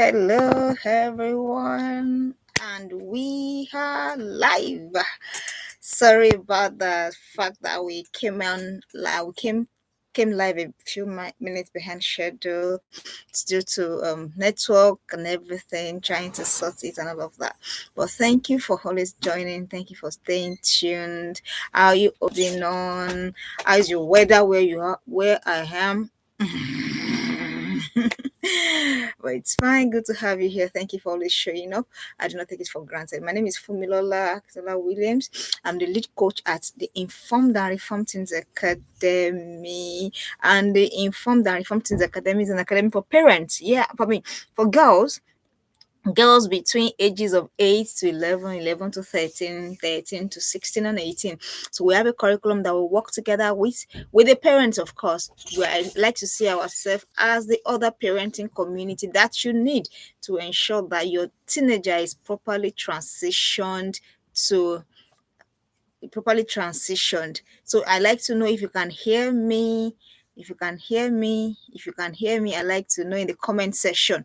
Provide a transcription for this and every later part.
Hello, everyone, and we are live. Sorry about the fact that we came on live. We came live a few minutes behind schedule. It's due to network and everything, trying to sort it and all of that. But thank you for always joining. Thank you for staying tuned. How are you holding on? How's your weather where you are? Where I am? But it's fine. Good to have you here. Thank you for always showing up. I do not take it for granted. My name is Funmilola Williams. I'm the lead coach at the Informed and Reformed Teens Academy. And the Informed and Reformed Teens Academy is an academy for parents. Yeah, for girls between ages of 8 to 11, 11 to 13, 13 to 16 and 18. So we have a curriculum that will work together with the parents, of course, where I like to see ourselves as the other parenting community that you need to ensure that your teenager is to properly transitioned. So I like to know if you can hear me. I like to know in the comment section.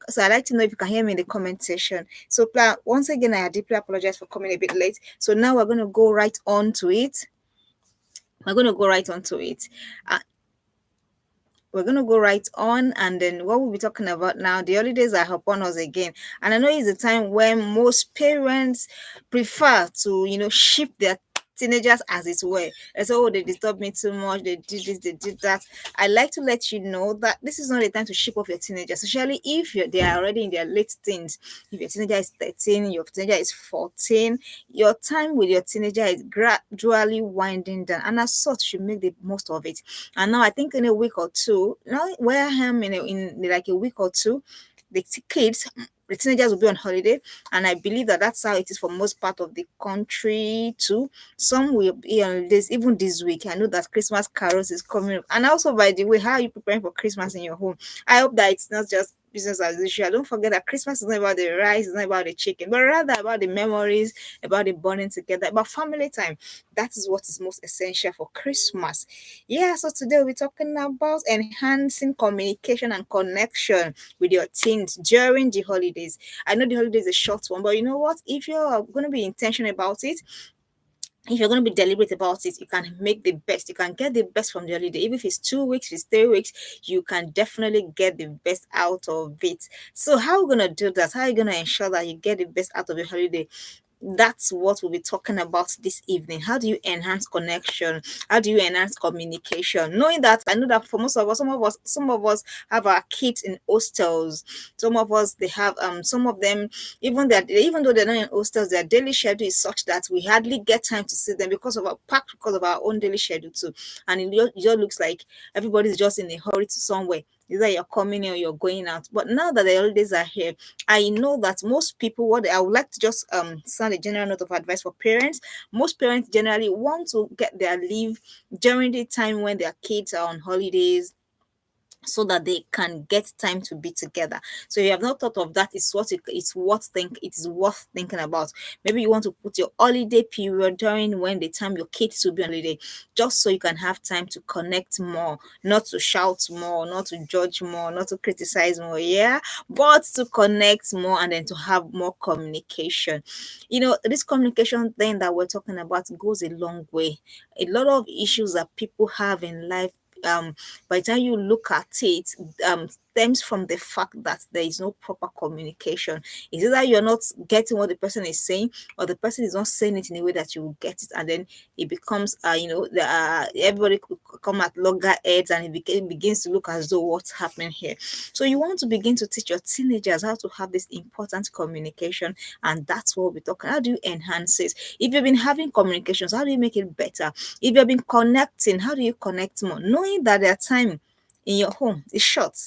So I'd like to know if you can hear me in the comment section. So once again, I deeply apologize for coming a bit late. So now we're going to go right on to it. We're going to go right on, and then what we'll be talking about now, the holidays are upon us again. And I know it's a time when most parents prefer to, ship their teenagers, as it were. And so, they disturb me too much, they did this, they did that. I like to let you know that this is not a time to ship off your teenagers, especially if they are already in their late teens. If your teenager is 13, your teenager is 14, your time with your teenager is gradually winding down, and as such, you make the most of it. And now I think in a week or two, now where I am in like a week or two, the teenagers will be on holiday, and I believe that that's how it is for most part of the country too. Some will be on this even this week. I know that Christmas carols is coming up. And also, by the way, how are you preparing for Christmas in your home? I hope that it's not just business as usual. Don't forget that Christmas is not about the rice, it's not about the chicken, but rather about the memories, about the bonding together, about family time. That is what is most essential for Christmas. Yeah, so today we'll be talking about enhancing communication and connection with your teens during the holidays. I know the holidays is a short one, but you know what? If you're going to be intentional about it, if you're going to be deliberate about it, you can make the best. You can get the best from the holiday. Even if it's 2 weeks, if it's 3 weeks, you can definitely get the best out of it. So how are we going to do that? How are you going to ensure that you get the best out of your holiday? That's what we'll be talking about this evening. How do you enhance connection? How do you enhance communication? Knowing that, I know that for most of us, some of us have our kids in hostels. Some of us, they have some of them, even though they're not in hostels, their daily schedule is such that we hardly get time to see them because of our own daily schedule too. And it just looks like everybody's just in a hurry to somewhere. Either you're coming in or you're going out. But now that the holidays are here, I know that most people, what I would like to just sound a general note of advice for parents. Most parents generally want to get their leave during the time when their kids are on holidays, so that they can get time to be together. So if you have not thought of that, it is worth thinking about. Maybe you want to put your holiday period during when the time your kids will be on holiday, just so you can have time to connect more, not to shout more, not to judge more, not to criticize more, yeah, but to connect more and then to have more communication. This communication thing that we're talking about goes a long way. A lot of issues that people have in life, by the time you look at it, stems from the fact that there is no proper communication. It's either you're not getting what the person is saying, or the person is not saying it in a way that you will get it, and then it becomes, everybody could come at loggerheads, and it begins to look as though what's happening here. So you want to begin to teach your teenagers how to have this important communication, and that's what we're talking. How do you enhance it? If you've been having communications, how do you make it better? If you've been connecting, how do you connect more? Knowing that their time in your home is short.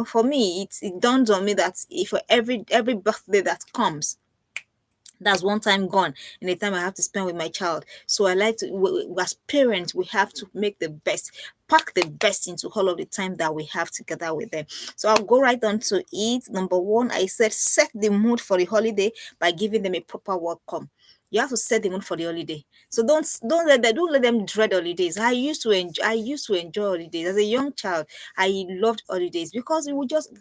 For me, it dawns on me that if for every birthday that comes, that's one time gone in the time I have to spend with my child. So I like to, as parents, we have to make the best, pack the best into all of the time that we have together with them. So I'll go right on to it. Number one, I said set the mood for the holiday by giving them a proper welcome. You have to set the mood for the holiday. So don't let them dread holidays. I used to enjoy holidays as a young child. I loved holidays because we just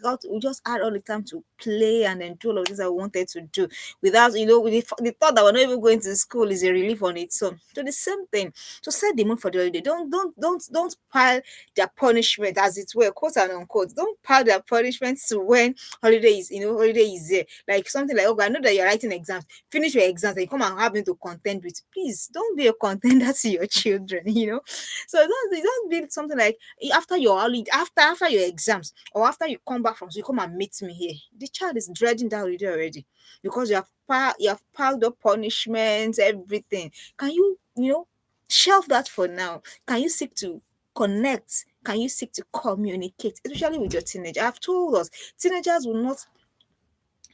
had all the time to play and then do all of this I wanted to do without, with the thought that we're not even going to school is a relief on its own. So the same thing. So set the mood for the holiday. Don't pile their punishment, as it were, quote and unquote. Don't pile their punishments to when holiday is there. Like something like, okay, I know that you're writing exams, finish your exams, and you come and have me to contend with. Please don't be a contender to your children. So don't be something like after your holiday, after your exams, or after you come back from school, you come and meet me here. The child is dreading that holiday already because you have piled up punishments, everything. Can you shelf that for now? Can you seek to connect? Can you seek to communicate, especially with your teenager? I've told us teenagers will not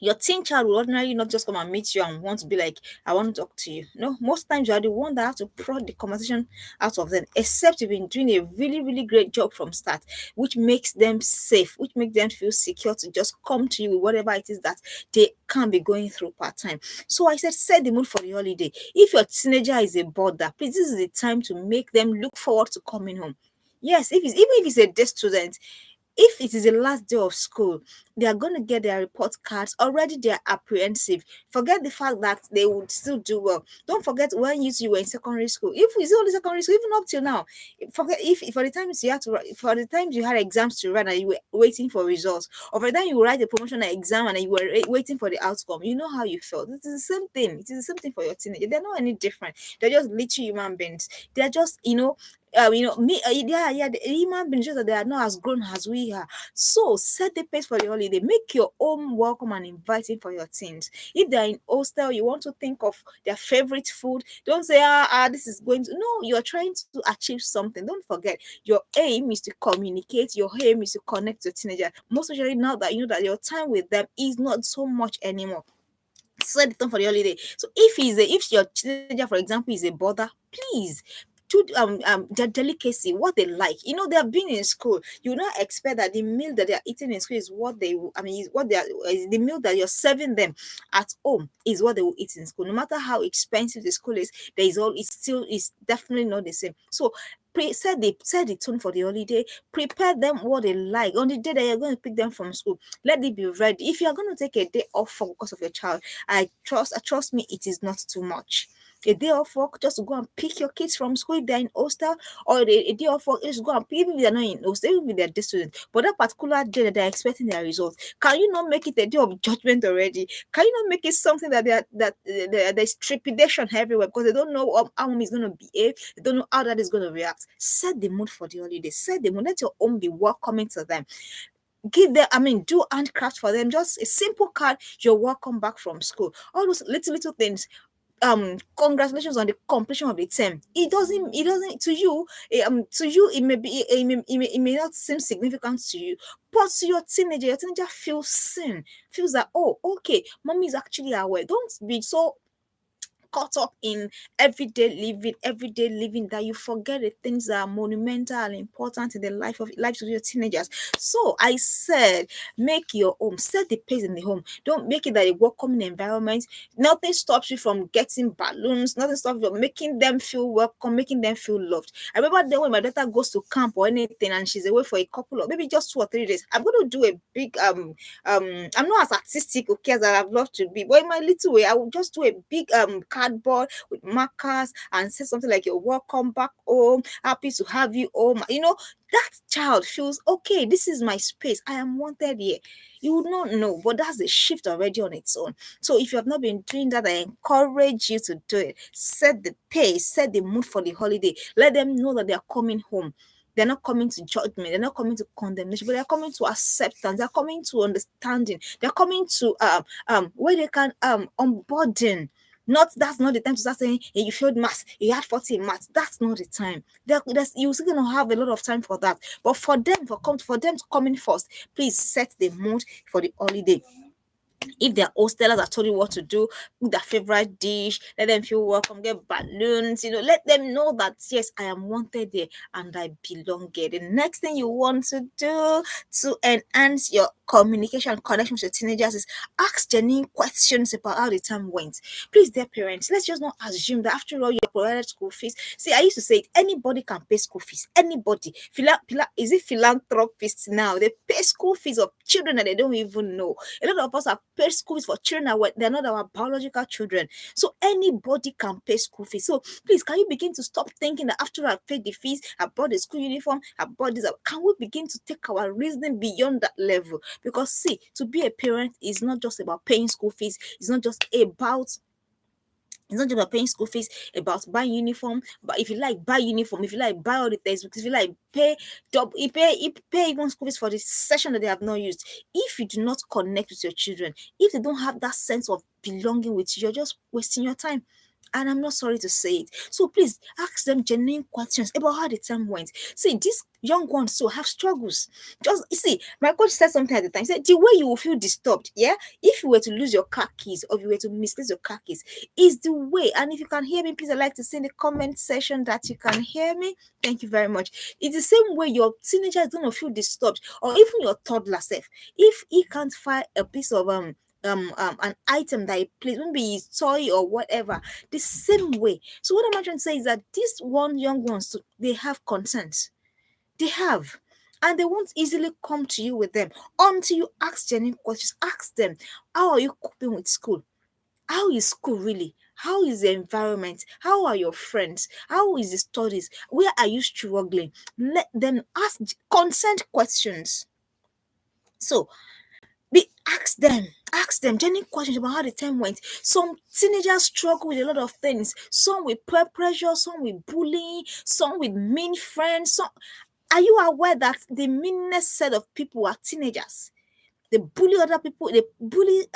your teen child will ordinarily not just come and meet you and want to be like, I want to talk to you. No, most times you are the one that have to prod the conversation out of them, except you've been doing a really, really great job from start, which makes them safe, which makes them feel secure to just come to you with whatever it is that they can be going through part time. So I said, set the mood for the holiday. If your teenager is a border, please, this is the time to make them look forward to coming home. Yes, even if it's a day student, if it is the last day of school, they are going to get their report cards. Already they are apprehensive. Forget the fact that they would still do well. Don't forget when you were in secondary school. If it's only secondary school, even up till now, forget if for the times you had to write, for the times you had exams to run and you were waiting for results, or for the time you write a promotional exam and you were waiting for the outcome, you know how you felt. It is the same thing. It is the same thing for your teenager. They're not any different. They're just little human beings. They're just, me, yeah, the human beings, just that they are not as grown as we are. So set the pace for the holiday. Make your home welcome and inviting for your teens. If they're in hostel, you want to think of their favorite food. Don't say, this is going to. No, you're trying to achieve something. Don't forget, your aim is to communicate. Your aim is to connect to teenager. Most especially now that you know that your time with them is not so much anymore. Set the tone for the holiday. So if your teenager, for example, is a border, please to their delicacy, what they like. They have been in school. You will not expect that the meal that they are eating in school is what is what they are is the meal that you're serving them at home is what they will eat in school. No matter how expensive the school is, it's definitely not the same. So set the tone for the holiday. Prepare them what they like on the day that you're going to pick them from school. Let it be ready. If you are going to take a day off for because of your child, trust me, it is not too much. A day off work just to go and pick your kids from school if they're in hostel, or a day off work just go and pick, even if they're not in hostel, even if they're day students. But that particular day that they're expecting their results, can you not make it a day of judgment already? Can you not make it something that there's trepidation everywhere because they don't know how mom is going to behave, they don't know how that is going to react? Set the mood for the holiday. Set the mood. Let your home be welcoming to them. Give them, do handcraft for them, just a simple card, you're welcome back from school, all those little things. Congratulations on the completion of the term. It doesn't to you it may be it may not seem significant to you, but to your teenager feels seen, feels that, oh, okay, mommy is actually aware. Don't be so caught up in everyday living that you forget the things that are monumental and important in the lives of your teenagers. So I said, make your home, set the pace in the home. Don't make it that a welcoming environment. Nothing stops you from getting balloons, nothing stops you from making them feel welcome, making them feel loved. I remember then when my daughter goes to camp or anything and she's away for a couple of maybe just 2 or 3 days, I'm going to do a big I'm not as artistic, okay, as I'd love to be, but in my little way I will just do a big cardboard with markers and say something like, you're welcome back home, happy to have you home. That child feels, okay, this is my space, I am wanted here. You would not know, but that's a shift already on its own. So if you have not been doing that, I encourage you to do it. Set the pace, set the mood for the holiday. Let them know that they are coming home. They're not coming to judgment, they're not coming to condemnation, but they're coming to acceptance, they're coming to understanding, they're coming to where they can unburden. Not That's not the time to start saying, hey, you failed maths, you had 40 in maths. That's not the time. You're still gonna have a lot of time for that. But for them to come in first, please set the mood for the holiday. If they're hostelers that told you what to do, cook their favorite dish, let them feel welcome, get balloons, let them know that yes, I am wanted there and I belong here. The next thing you want to do to enhance your communication connection with your teenagers is ask genuine questions about how the time went. Please, dear parents, let's just not assume that after all you provided school fees. See, I used to say it, anybody can pay school fees. Anybody. Is it philanthropists now? They pay school fees of children that they don't even know. A lot of us have paid school fees for children they're not our biological children. So anybody can pay school fees. So please, can you begin to stop thinking that after I've paid the fees, I bought the school uniform, I bought this? Can we begin to take our reasoning beyond that level? Because see, to be a parent is not just about paying school fees. It's not just about paying school fees, about buying uniform. But if you like, buy uniform. If you like, buy all the textbooks. If you like, pay double, pay even school fees for the session that they have not used. If you do not connect with your children, if they don't have that sense of belonging with you, you're just wasting your time. And I'm not sorry to say it. So please ask them genuine questions about how the time went. See, these young ones so have struggles. Just you see, my coach said something at the time. He said the way you will feel disturbed, yeah, if you were to lose your car keys or if you were to misplace your car keys, is the way. And if you can hear me, please, I'd like to see in the comment section that you can hear me. Thank you very much. It's the same way your teenager is gonna feel disturbed, or even your toddler self, if he can't find a piece of an item that he plays, maybe his toy or whatever, the same way. So what I'm trying to say is that these young ones, they have concerns. They have. And they won't easily come to you with them until you ask genuine questions. Ask them, how are you coping with school? How is school really? How is the environment? How are your friends? How is the studies? Where are you struggling? Let them ask consent questions. So ask them genuine questions about how the time went. Some teenagers struggle with a lot of things, some with peer pressure, some with bullying, some with mean friends. Some Are you aware that the meanest set of people are teenagers? They bully other people, they bully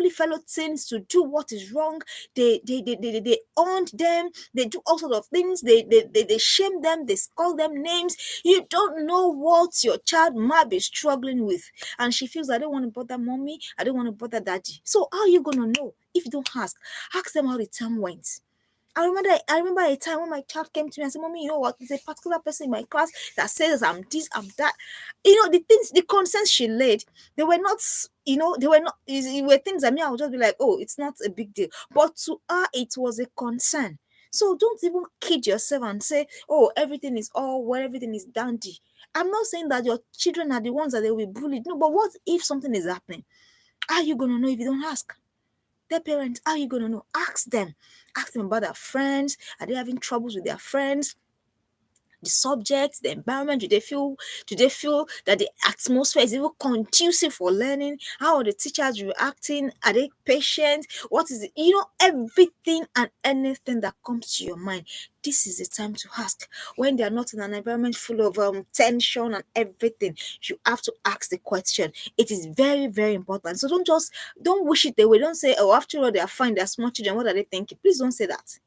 fellow teens to do what is wrong. They own them, they do all sorts of things, they shame them, they call them names. You don't know what your child might be struggling with, and she feels, I don't want to bother mommy, I don't want to bother daddy. So how are you gonna know if you don't ask them how the time went? I remember a time when my child came to me and said, Mommy, you know what? There's a particular person in my class that says I'm this, I'm that. The concerns she laid, they were not, it were things that me, I would just be like, oh, it's not a big deal. But to her, it was a concern. So don't even kid yourself and say, oh, everything is all well, everything is dandy. I'm not saying that your children are the ones that they will be bullied. No, but what if something is happening? How are you going to know if you don't ask? Their parents, how are you going to know? Ask them. Ask them about their friends. Are they having troubles with their friends? The subject, the environment, do they feel that the atmosphere is even conducive for learning? How are the teachers reacting? Are they patient? What is it? Everything and anything that comes to your mind, this is the time to ask. When they are not in an environment full of tension and everything, you have to ask the question. It is very, very important. So don't wish it away. Don't say, oh, after all, they are fine, they're small children, what are they thinking? Please don't say that.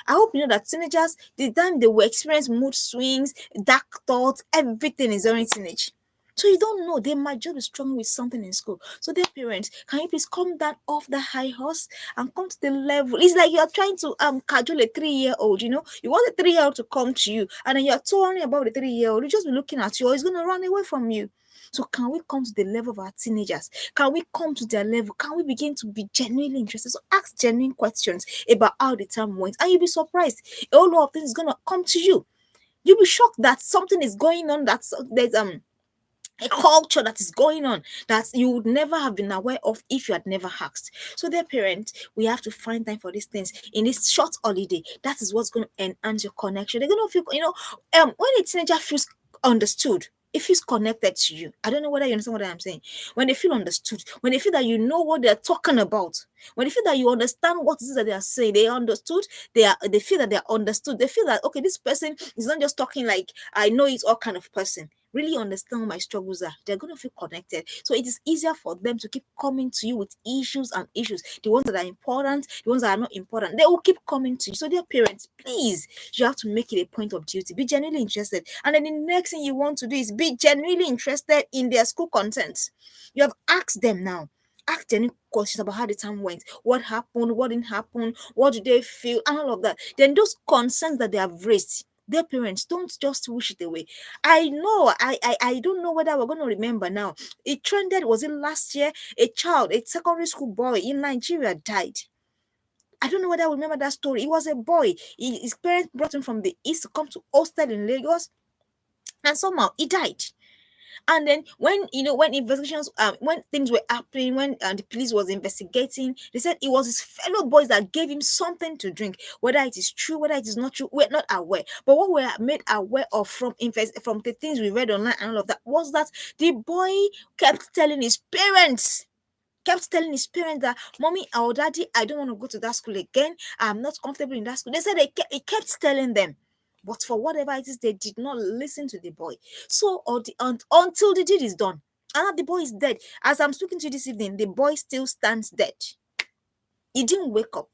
I hope you know that teenagers, the time they will experience mood swings, dark thoughts, everything is during teenage. So you don't know, they might just be struggling with something in school. So their parents, can you please come down off the high horse and come to the level? It's like you're trying to cajole a 3-year-old, You want a 3-year-old to come to you, and then you're talking about the 3-year-old, you just be looking at you, or he's gonna run away from you. So can we come to the level of our teenagers? Can we come to their level? Can we begin to be genuinely interested? So ask genuine questions about how the time went, and you'll be surprised. A whole lot of things is gonna come to you. You'll be shocked that something is going on. There's a culture that is going on that you would never have been aware of if you had never asked. So, dear parents, we have to find time for these things in this short holiday. That is what's going to enhance your connection. They're going to feel, when a teenager feels understood, it feels connected to you. I don't know whether you understand what I'm saying. When they feel understood, when they feel that you know what they're talking about, when they feel that you understand what it is that they are saying, they understood, they feel that they're understood. They feel that, okay, this person is not just talking like I know it's all kind of person. really understand what my struggles are, they're going to feel connected. So it is easier for them to keep coming to you with issues and issues. The ones that are important, the ones that are not important, they will keep coming to you. So, dear parents, please, you have to make it a point of duty. Be genuinely interested. And then the next thing you want to do is be genuinely interested in their school content. You have asked them now. Ask them questions about how the time went, what happened, what didn't happen, what do they feel, and all of that. Then those concerns that they have raised, their parents, don't just wish it away. I know, I don't know whether we're going to remember now. It trended, was it last year? A child, a secondary school boy in Nigeria died. I don't know whether I remember that story. It was a boy. His parents brought him from the east to come to hostel in Lagos, and somehow he died. And then when investigations, when things were happening, when the police was investigating, they said it was his fellow boys that gave him something to drink. Whether it is true, whether it is not true, we're not aware. But what we're made aware of from the things we read online and all of that was that the boy kept telling his parents that, mommy or daddy, I don't want to go to that school again. I'm not comfortable in that school. They said he kept telling them. But for whatever it is, they did not listen to the boy. So until the deed is done. And now the boy is dead. As I'm speaking to you this evening, the boy still stands dead. He didn't wake up.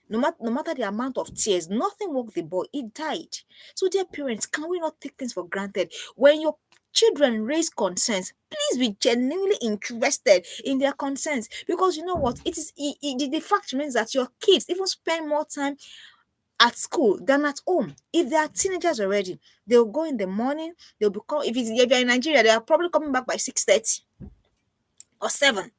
No matter the amount of tears, nothing woke the boy. He died. So, dear parents, can we not take things for granted? When your children raise concerns, please be genuinely interested in their concerns, because you know what? The fact remains that your kids even spend more time at school than at home. If they are teenagers already, they'll go in the morning. They'll become if you're in Nigeria, they are probably coming back by 6:30 or 7.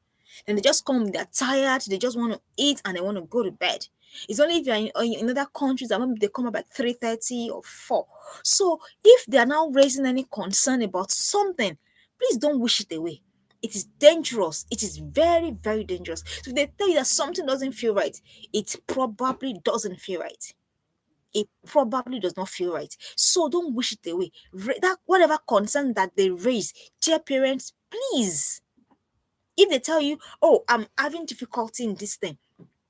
And they just come, they're tired, they just want to eat and they want to go to bed. It's only if you're in other countries that maybe they come up at 3:30 or 4. So if they are now raising any concern about something, please don't wish it away. It is dangerous. It is very, very dangerous. So if they tell you that something doesn't feel right, it probably doesn't feel right. It probably does not feel right. So don't wish it away. That whatever concern that they raise, dear parents, please, if they tell you, oh, I'm having difficulty in this thing,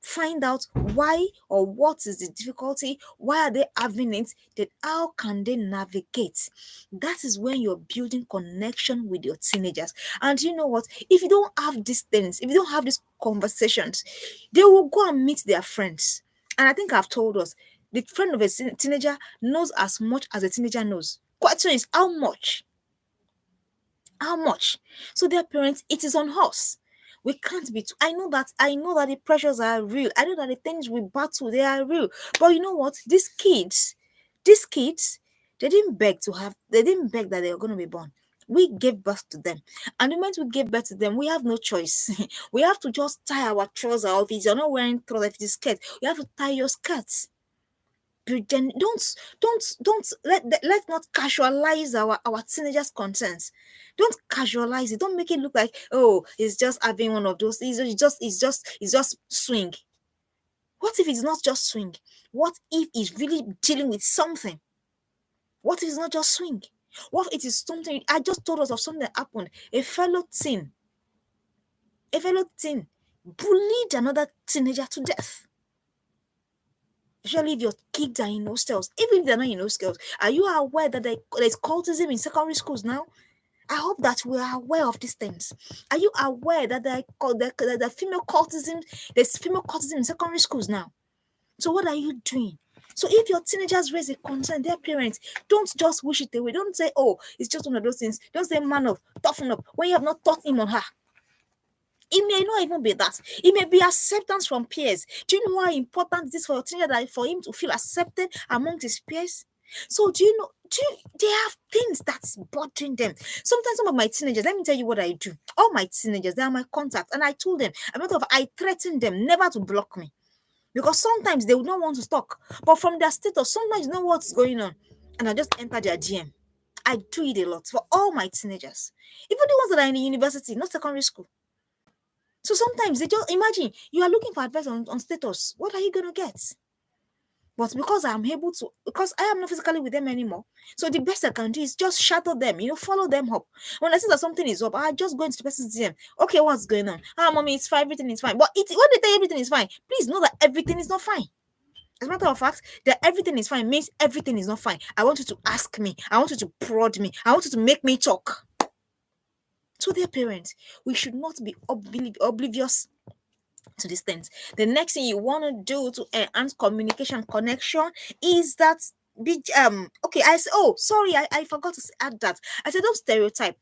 find out why or what is the difficulty, why are they having it, then how can they navigate. That is when you're building connection with your teenagers. And you know what, if you don't have these things, if you don't have these conversations, they will go and meet their friends. And I think I've told us, the friend of a teenager knows as much as a teenager knows. Question is, how much? How much? So, their parents, it is on us. We can't be I know that the pressures are real. I know that the things we battle, they are real. But you know what? These kids, they didn't beg that they were going to be born. We gave birth to them. And the moment we gave birth to them, we have no choice. We have to just tie our trousers off. If you're not wearing trousers, if it is skirt, you have to tie your skirts. Pretend, let's not casualize our teenagers concerns. Don't casualize it. Don't make it look like, oh, it's just having one of those, it's just swing. What if it's not just swing? What if it's really dealing with something? What if it's not just swing? What if it is something? I just told us of something that happened. A fellow teen bullied another teenager to death. Especially if your kids are in hostels, even if they're not in hostels. Are you aware that there's cultism in secondary schools now? I hope that we are aware of these things. Are you aware that the female cultism, there's female cultism in secondary schools now? So what are you doing? So if your teenagers raise a concern, their parents, don't just wish it away. Don't say, oh, it's just one of those things. Don't say, man up, toughen up, when you have not taught him or her. It may not even be that. It may be acceptance from peers. Do you know how important it is for your teenager that for him to feel accepted amongst his peers? So they have things that's bothering them. Sometimes some of my teenagers, let me tell you what I do. All my teenagers, they are my contacts. And I told them, I threatened them never to block me. Because sometimes they would not want to talk. But from their status, sometimes you know what's going on. And I just enter their DM. I do it a lot for all my teenagers. Even the ones that are in the university, not secondary school. So sometimes they just imagine you are looking for advice on status. What are you gonna get? But because because I am not physically with them anymore, so the best I can do is just shadow them, follow them up. When I see that something is up, I just go into the person's DM. Okay, what's going on? Ah, mommy, it's fine, everything is fine. But when they tell you everything is fine, please know that everything is not fine. As a matter of fact, that everything is fine means everything is not fine. I want you to ask me. I want you to prod me. I want you to make me talk. To their parents, we should not be oblivious to these things. The next thing you want to do to enhance communication connection is that be okay. I say, oh, sorry, I forgot to add that. I said don't stereotype.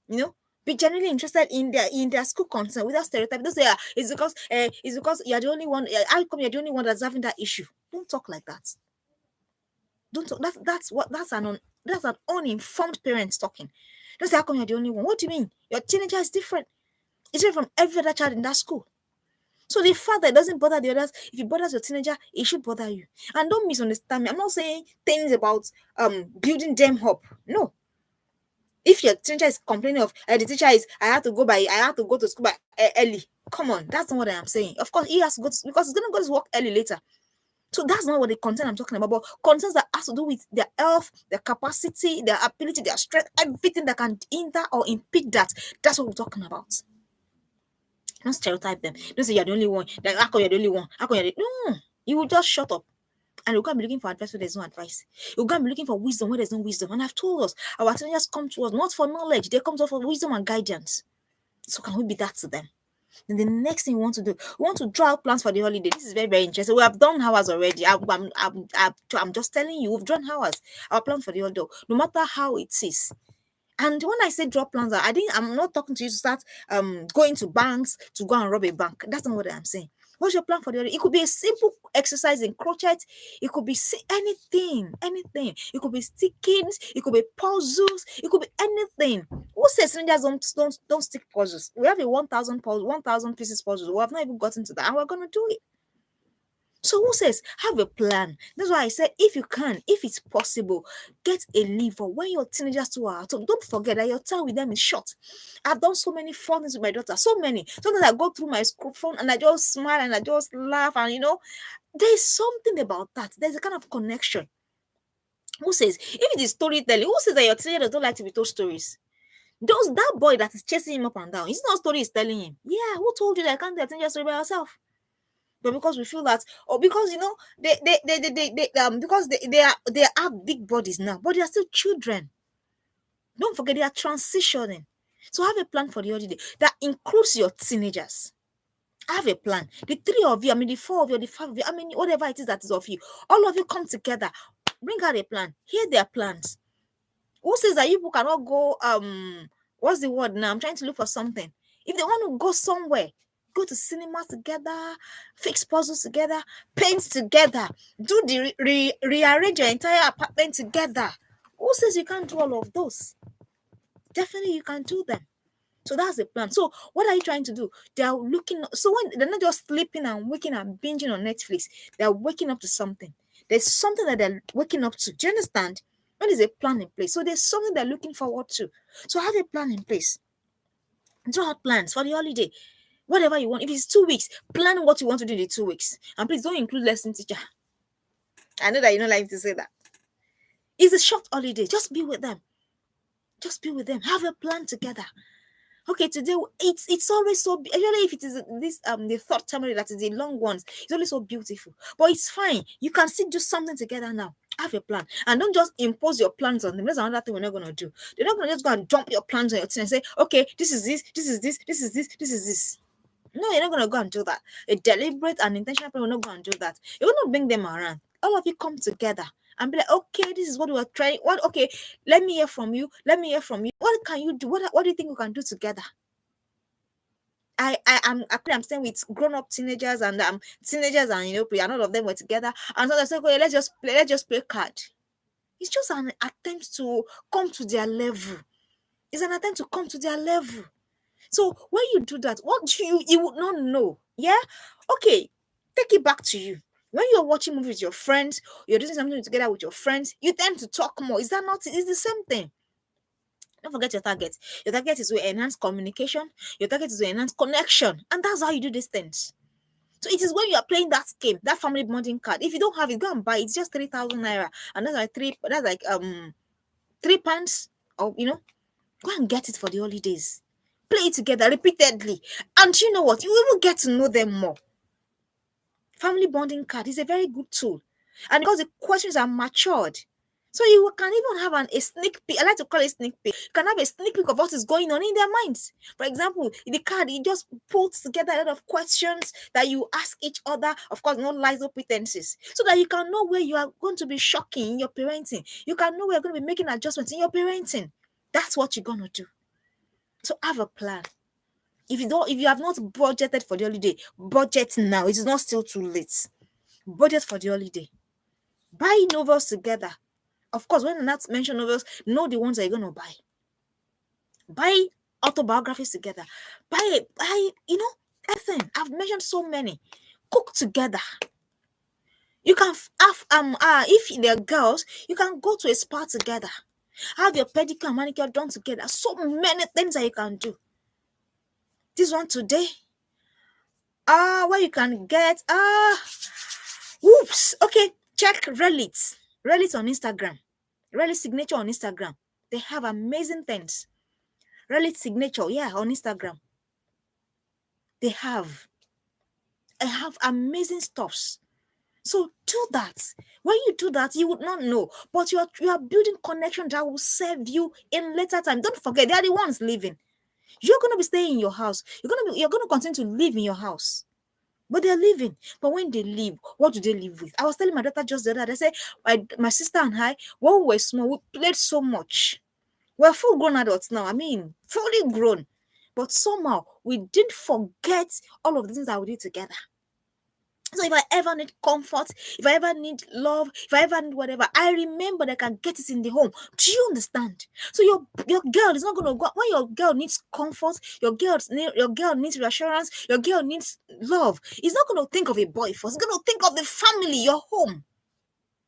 You know, be genuinely interested in their school concern without stereotype. Don't say it's because you're the only one. How come you're the only one that's having that issue? Don't talk like that. Don't talk. That's an uninformed parent talking. Don't say how come you're the only one. What do you mean? Your teenager is different. It's different from every other child in that school. So the fact that it doesn't bother the others, if it bothers your teenager, it should bother you. And don't misunderstand me. I'm not saying things about building them up. No. If your teacher is complaining of the teacher is I have to go to school by early. Come on, that's not what I am saying. Of course, he has to go to, because he's gonna go to work early later. So that's not what the content I'm talking about. But concerns that has to do with their health, their capacity, their ability, their strength, everything that can hinder or impede that. That's what we're talking about. Don't stereotype them. Don't say you're the only one. Like, how come you're the only one? How come you're the no? You will just shut up. And you're going to be looking for advice where there's no advice. You're going to be looking for wisdom where there's no wisdom. And I've told us, our teenagers come to us not for knowledge, they come to us for wisdom and guidance. So can we be that to them? Then the next thing we want to do, we want to draw out plans for the holiday. This is very, very interesting. We have done ours already. I'm just telling you, we've done ours. Our plan for the holiday, no matter how it is. And when I say draw plans, I'm not talking to you to start going to banks to go and rob a bank. That's not what I'm saying. What's your plan for the other? It could be a simple exercise in crochet. It could be anything. It could be stickings. It could be puzzles. It could be anything. Who says strangers don't stick puzzles? We have a 1,000 pieces puzzles. We have not even gotten to that, and we're gonna do it. So who says have a plan? That's why I said if you can, if it's possible, get a leave for when your teenagers too are at home. Don't forget that your time with them is short. I've done so many fun things with my daughter, so many. Sometimes I go through my school phone and I just smile and I just laugh, and there's something about that. There's a kind of connection. Who says if it is storytelling? Who says that your teenagers don't like to be told stories? That boy that is chasing him up and down, it's not story is telling him. Yeah, who told you that I can't tell a teenager story by yourself? But because we feel that, or because because they have big bodies now, but they are still children. Don't forget they are transitioning. So have a plan for the holiday that includes your teenagers. Have a plan. The three of you, I mean the four of you, the five of you, I mean whatever it is that is of you, all of you come together, bring out a plan. Hear their plans. Who says that you people cannot go what's the word now? I'm trying to look for something. If they want to go somewhere, go to cinema together, fix puzzles together, paint together, do the rearrange your entire apartment together. Who says you can't do all of those? Definitely you can do them. So that's the plan. So what are you trying to do? They are looking. So when they're not just sleeping and waking and binging on Netflix, they're waking up to something. There's something that they're waking up to. Do you understand? When there's a plan in place, so there's something they're looking forward to. So have a plan in place. Draw out plans for the holiday. Whatever you want. If it's 2 weeks, plan what you want to do in the 2 weeks. And please don't include lesson teacher. I know that you don't like to say that. It's a short holiday. Just be with them. Just be with them. Have a plan together. Okay, today it's always so usually if it is this the third time that is the long ones, it's always so beautiful. But it's fine. You can still do something together now. Have a plan and don't just impose your plans on them. That's another thing we're not gonna do. They're not gonna just go and dump your plans on your team and say, okay, this is this, this is this, this is this, this is this. No, you're not gonna go and do that. A deliberate and intentional plan will not go and do that. You will not bring them around. All of you come together and be like, okay, this is what we're trying. What okay, let me hear from you. Let me hear from you. What can you do? What do you think we can do together? I'm staying with grown-up teenagers and teenagers and and all of them were together. And so they said, okay, let's just play card. It's just an attempt to come to their level. It's an attempt to come to their level. So when you do that, what do you would not know? Yeah? Okay, take it back to you. When you're watching movies with your friends, you're doing something together with your friends, you tend to talk more. Is that not? It's the same thing. Don't forget your target. Your target is to enhance communication. Your target is to enhance connection. And that's how you do these things. So it is when you are playing that game, that family bonding card. If you don't have it, go and buy it. It's just 3,000 naira. And that's like 3 pounds. Or go and get it for the holidays. Play it together repeatedly. And you know what? You will get to know them more. Family bonding card is a very good tool. And because the questions are matured, so you can even have a sneak peek. I like to call it sneak peek. You can have a sneak peek of what is going on in their minds. For example, in the card, it just puts together a lot of questions that you ask each other. Of course, no lies or pretenses. So that you can know where you are going to be shocking in your parenting. You can know where you're going to be making adjustments in your parenting. That's what you're going to do. So have a plan. If you have not budgeted for the holiday, budget now. It is not still too late. Budget for the holiday. Buy novels together. Of course, when I not mention novels, know the ones that you're gonna buy. Buy autobiographies together. Buy, everything. I've mentioned so many. Cook together. You can have if they're girls, you can go to a spa together. Have your pedicure and manicure done together. So many things that you can do. This one today. Where you can get whoops. Okay, check Reddit. Reddit on Instagram. Reddit signature on Instagram. They have amazing things. Reddit signature, yeah, on Instagram. They have. I have amazing stuffs. So do that. When you do that, you would not know, but you are building connection that will serve you in later time. Don't forget, they are the ones living. You're gonna be staying in your house. You're gonna continue to live in your house. But they're living. But when they leave, what do they live with? I was telling my daughter just the other day, I said, my sister and I, when we were small, we played so much. We're full grown adults now. I mean, fully grown. But somehow we didn't forget all of the things that we did together. So if I ever need comfort, if I ever need love, if I ever need whatever, I remember that I can get it in the home. Do you understand? So your girl is not gonna go when your girl needs comfort, your girl needs reassurance, your girl needs love. It's not gonna think of a boy first. It's gonna think of the family, your home.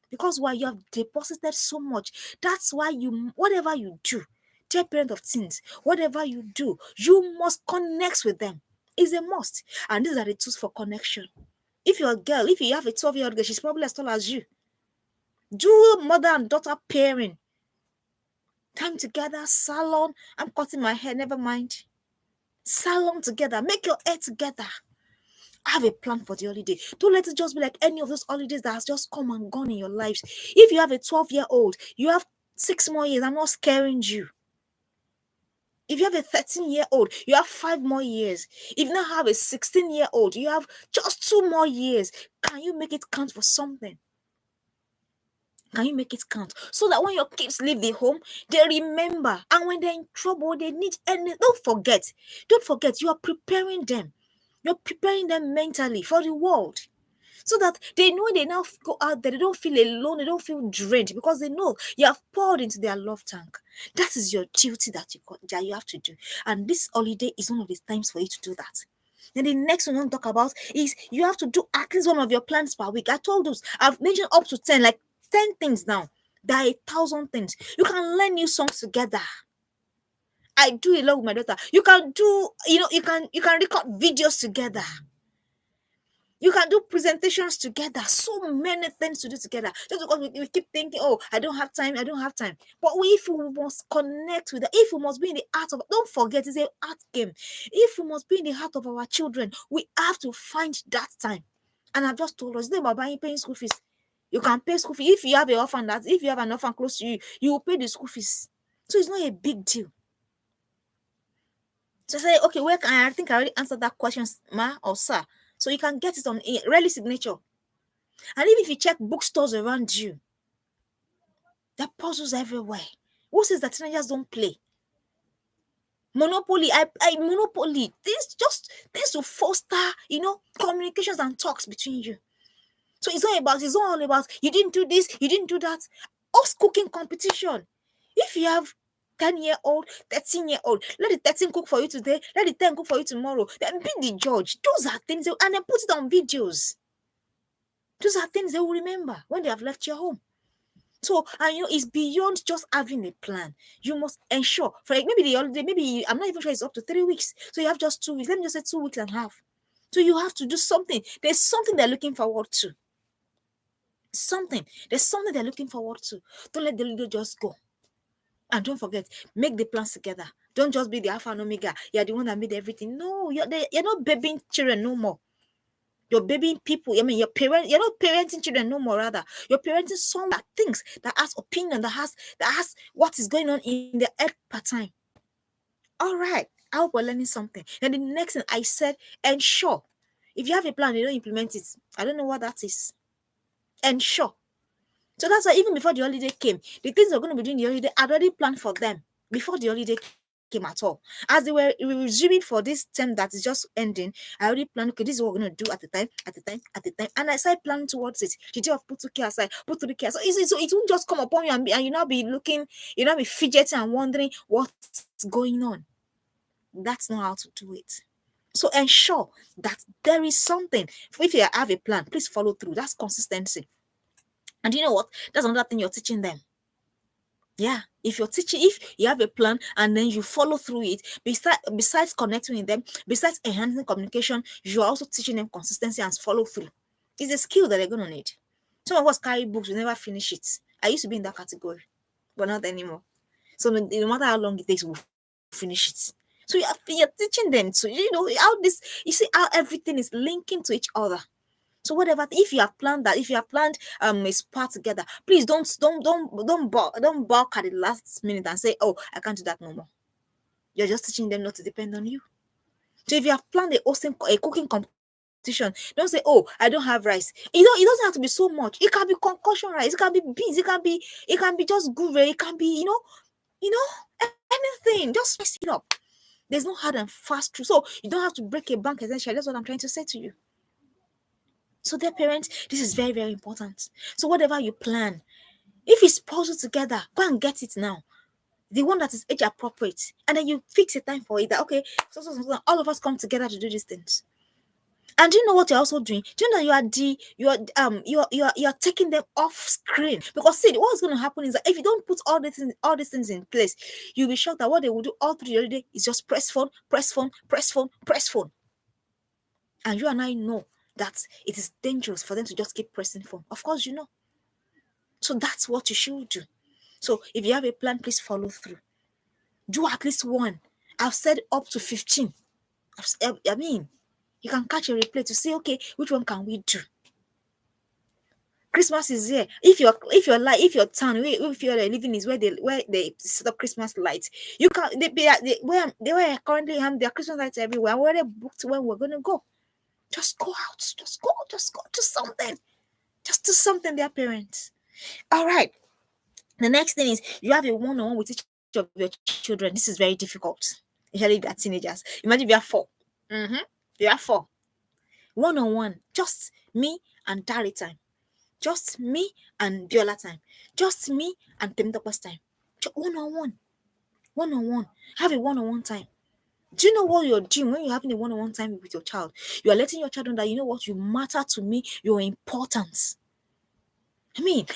Because why you have deposited so much. That's why whatever you do, dear parent of teens, whatever you do, you must connect with them. It's a must. And these are the tools for connection. If you're a girl, if you have a 12-year-old girl, she's probably as tall as you. Do mother and daughter pairing. Time together, salon. I'm cutting my hair, never mind. Salon together. Make your hair together. Have a plan for the holiday. Don't let it just be like any of those holidays that has just come and gone in your lives. If you have a 12-year-old, you have 6 more years. I'm not scaring you. If you have a 13-year-old, you have 5 more years. If you now have a 16-year-old, you have just 2 more years. Can you make it count for something? Can you make it count? So that when your kids leave the home, they remember. And when they're in trouble, they need any. Don't forget. Don't forget, you are preparing them. You're preparing them mentally for the world. So that they know they now go out there, they don't feel alone, they don't feel drained because they know you have poured into their love tank. That is your duty that you have to do. And this holiday is one of the times for you to do that. Then the next one I want to talk about is you have to do at least one of your plans per week. I told those, I've mentioned up to 10, like 10 things now. There are 1,000 things. You can learn new songs together. I do a lot with my daughter. You can do, you can record videos together. You can do presentations together. So many things to do together. Just because we keep thinking, oh, I don't have time. But if we must connect with if we must be in the heart of, don't forget, it's an art game. If we must be in the heart of our children, we have to find that time. And I've just told us, it's not about paying school fees. You can pay school fees. If you have an orphan close to you, you will pay the school fees. So it's not a big deal. So say, okay, where can I think I already answered that question, ma or sir. So you can get it on Rally Signature. And even if you check bookstores around you, there are puzzles everywhere. Who says that teenagers don't play? Monopoly, Monopoly. Things to foster, communications and talks between you. So it's not all about you didn't do this, you didn't do that. Us cooking competition. If you have 10-year-old, 13-year-old, let the 13 cook for you today, let the 10 cook for you tomorrow. Then be the judge. Those are things, and then put it on videos. Those are things they will remember when they have left your home. So, and it's beyond just having a plan. You must ensure, for like maybe the holiday, maybe I'm not even sure it's up to 3 weeks. So you have just 2 weeks. Let me just say 2 weeks and a half. So you have to do something. There's something they're looking forward to. There's something they're looking forward to. Don't let the little just go. And don't forget, make the plans together. Don't just be the alpha and omega. You're the one that made everything. No, you're not babying children no more. You're babying people. I mean, you're not parenting children no more, rather. You're parenting someone that thinks, that has opinion, that has what is going on in their head per time. All right. I hope we're learning something. Then the next thing I said, ensure. If you have a plan, you don't implement it. I don't know what that is. Ensure. So that's why even before the holiday came, the things they're going to be doing the holiday, I'd already planned for them before the holiday came at all. As they were resuming for this term that is just ending, I already planned, okay, this is what we're going to do at the time, at the time, at the time. And I started planning towards it. The day of put 2K aside, put 3K aside. So it won't just come upon you and you now be looking, you now be fidgeting and wondering what's going on. That's not how to do it. So ensure that there is something. If you have a plan, please follow through. That's consistency. And you know what? That's another thing you're teaching them. Yeah. If you have a plan and then you follow through it, besides connecting with them, besides enhancing communication, you are also teaching them consistency and follow through. It's a skill that they're gonna need. Some of us carry books, we never finish it. I used to be in that category, but not anymore. So no matter how long it takes, we'll finish it. So you're teaching them to, how this, you see how everything is linking to each other. So whatever, if you have planned that, if you have planned a spa together, please don't balk at the last minute and say, oh, I can't do that no more. You're just teaching them not to depend on you. So if you have planned a cooking competition, don't say, oh, I don't have rice. It doesn't have to be so much. It can be concussion rice, it can be beans, it can be just gure, it can be, anything. Just spice it up. There's no hard and fast truth. So you don't have to break a bank essentially. That's what I'm trying to say to you. So dear parents, this is very, very important. So whatever you plan, if it's puzzled together, go and get it now. The one that is age appropriate. And then you fix a time for it. That, okay, so all of us come together to do these things. And do you know what you're also doing? Do you know you're taking them off screen? Because see, what's going to happen is that if you don't put all these things in place, you'll be shocked that what they will do all through the day is just press phone, press phone, press phone, press phone. And you and I know that it is dangerous for them to just keep pressing phone. Of course, you know. So that's what you should do. So if you have a plan, please follow through. Do at least one. I've said up to 15. I mean, you can catch a replay to say, okay, which one can we do? Christmas is here. If your town, if you're living is where they set up Christmas lights, you can they were currently have their Christmas lights everywhere. We already booked when we're gonna go. Just go out. Just go do something. Just do something, their parents. All right. The next thing is you have a one-on-one with each of your children. This is very difficult, especially if they are teenagers. Imagine if you are 4. You are 4. One-on-one. Just me and Dari time. Just me and Biola time. Just me and Temtopa's time. One-on-one. One-on-one. Have a one-on-one time. Do you know what you're doing when you're having a one-on-one time with your child? You are letting your child know that, you know what, you matter to me. You're important. I mean,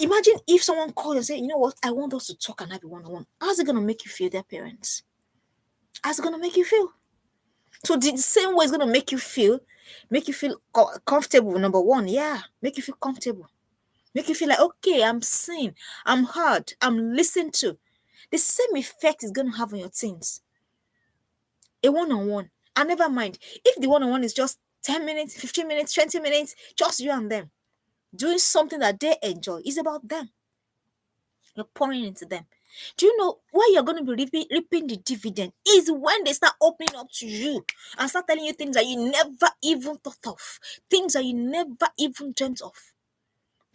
imagine if someone called and said, you know what, I want us to talk and have a one-on-one. How's it going to make you feel, their parents? How's it going to make you feel? So the same way it's going to make you feel comfortable, number one. Yeah, make you feel comfortable. Make you feel like, okay, I'm seen, I'm heard, I'm listened to. The same effect is going to have on your teens. A one-on-one. And never mind, if the one-on-one is just 10 minutes, 15 minutes, 20 minutes, just you and them, doing something that they enjoy, is about them. You're pouring into them. Do you know where you're going to be reaping the dividend is when they start opening up to you and start telling you things that you never even thought of, things that you never even dreamt of.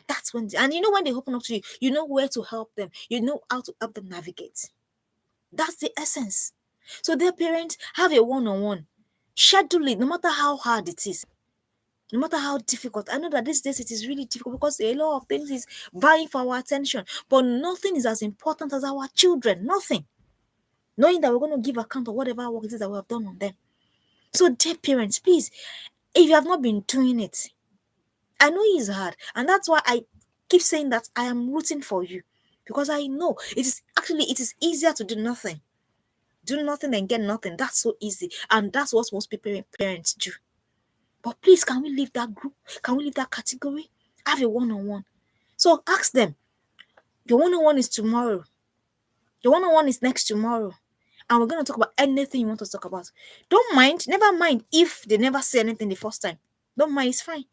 That's when, and you know, when they open up to you, you know where to help them, you know how to help them navigate. That's the essence. So their parents, have a one-on-one, schedule it, no matter how hard it is, no matter how difficult. I know that these days it is really difficult because a lot of things is vying for our attention, but nothing is as important as our children. Nothing. Knowing that we're going to give account of whatever work it is that we have done on them. So dear parents, please, if you have not been doing it, I know it's hard, and that's why I keep saying that I am rooting for you, because I know it is easier to do nothing. Do nothing and get nothing. That's so easy, and that's what most people parents do. But please, can we leave that group? Can we leave that category? Have a one-on-one. So ask them. Your one-on-one is tomorrow. Your one-on-one is next tomorrow. And we're going to talk about anything you want to talk about. Don't mind. Never mind if they never say anything the first time. Don't mind, it's fine.